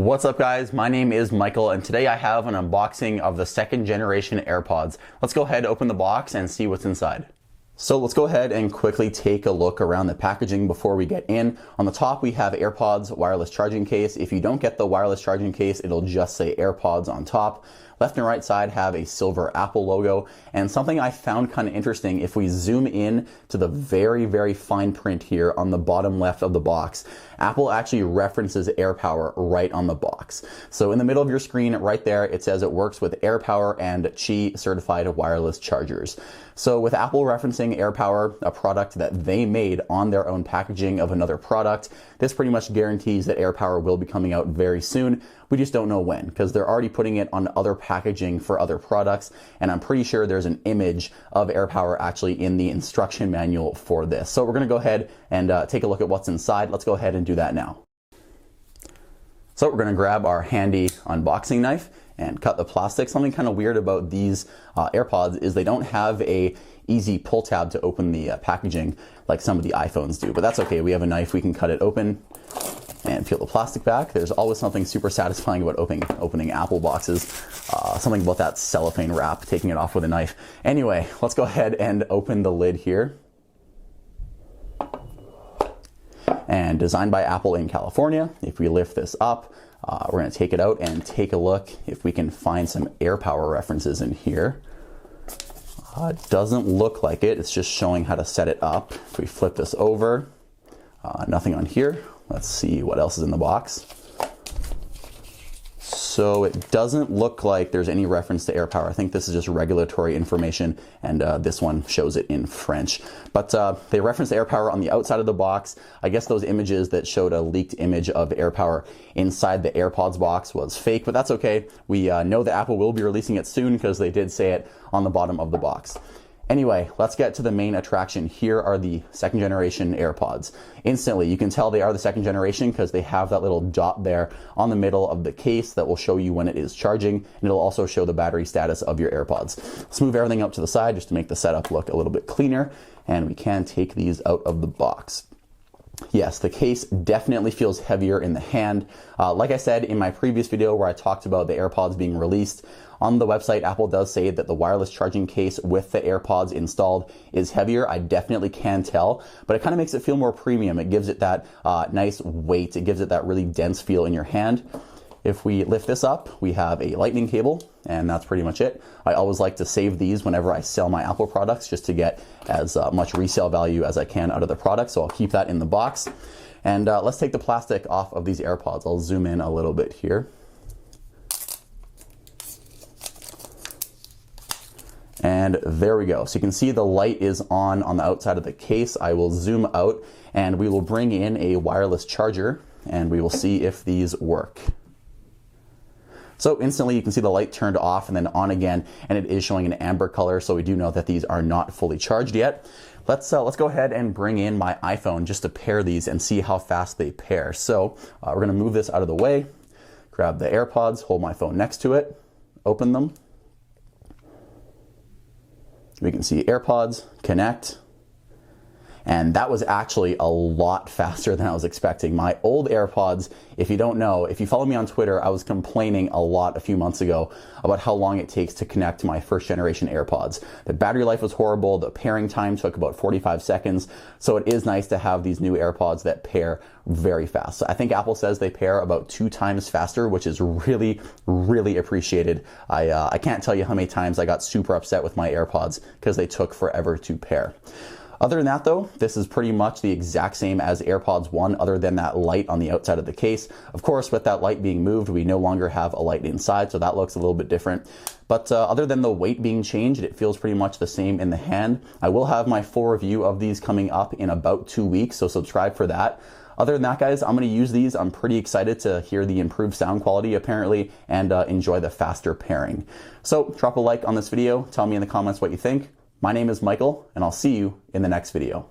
What's up guys, my name is Michael and today I have an unboxing of the second generation AirPods. Let's go ahead, open the box and see what's inside. So let's go ahead and quickly take a look around the packaging before we get in. On the top we have AirPods wireless charging case. If you don't get the wireless charging case, it'll just say AirPods on top. Left and right side have a silver Apple logo, and something I found kind of interesting, if we zoom in to the very fine print here on the bottom left of the box, Apple actually references AirPower right on the box. So in the middle of your screen right there, it says it works with AirPower and Qi certified wireless chargers. So with Apple referencing AirPower, a product that they made on their own packaging of another product, this pretty much guarantees that AirPower will be coming out very soon. We just don't know when, because they're already putting it on other packaging for other products, and I'm pretty sure there's an image of AirPower actually in the instruction manual for this. So we're going to go ahead and take a look at what's inside. Let's go ahead and do that now. So we're going to grab our handy unboxing knife and cut the plastic. Something kind of weird about these AirPods is they don't have a easy pull tab to open the packaging like some of the iPhones do, but that's okay. We have a knife, we can cut it open and peel the plastic back. There's always something super satisfying about opening Apple boxes. Something about that cellophane wrap, taking it off with a knife. Anyway, let's go ahead and open the lid here. And designed by Apple in California. If we lift this up, we're going to take it out and take a look if we can find some AirPower references in here. It doesn't look like it. It's just showing how to set it up. If we flip this over, nothing on here. Let's see what else is in the box. So it doesn't look like there's any reference to AirPower. I think this is just regulatory information, and this one shows it in French. But they referenced AirPower on the outside of the box. I guess those images that showed a leaked image of AirPower inside the AirPods box was fake, but that's okay. We know that Apple will be releasing it soon because they did say it on the bottom of the box. Anyway, let's get to the main attraction. Here are the second generation AirPods. Instantly, you can tell they are the second generation because they have that little dot there on the middle of the case that will show you when it is charging, and it'll also show the battery status of your AirPods. Let's move everything up to the side just to make the setup look a little bit cleaner, and we can take these out of the box. Yes, the case definitely feels heavier in the hand. Like I said in my previous video where I talked about the AirPods being released, on the website, Apple does say that the wireless charging case with the AirPods installed is heavier. I definitely can tell, but it kind of makes it feel more premium. It gives it that nice weight. It gives it that really dense feel in your hand. If we lift this up, we have a lightning cable, and that's pretty much it. I always like to save these whenever I sell my Apple products just to get as much resale value as I can out of the product, so I'll keep that in the box. And let's take the plastic off of these AirPods. I'll zoom in a little bit here. And there we go. So you can see the light is on the outside of the case. I will zoom out and we will bring in a wireless charger and we will see if these work. So instantly you can see the light turned off and then on again, and it is showing an amber color, so we do know that these are not fully charged yet. Let's go ahead and bring in my iPhone just to pair these and see how fast they pair. So we're going to move this out of the way, grab the AirPods, hold my phone next to it, open them. We can see AirPods, connect, and that was actually a lot faster than I was expecting. My old AirPods, if you don't know, if you follow me on Twitter, I was complaining a lot a few months ago about how long it takes to connect to my first generation AirPods. The battery life was horrible, the pairing time took about 45 seconds, so it is nice to have these new AirPods that pair very fast. So I think Apple says they pair about 2 times faster, which is really appreciated. I can't tell you how many times I got super upset with my AirPods because they took forever to pair. Other than that though, this is pretty much the exact same as AirPods 1 other than that light on the outside of the case. Of course, with that light being moved, we no longer have a light inside, so that looks a little bit different. But other than the weight being changed, it feels pretty much the same in the hand. I will have my full review of these coming up in about 2 weeks, so subscribe for that. Other than that, guys, I'm going to use these. I'm pretty excited to hear the improved sound quality, apparently, and enjoy the faster pairing. So drop a like on this video. Tell me in the comments what you think. My name is Michael, and I'll see you in the next video.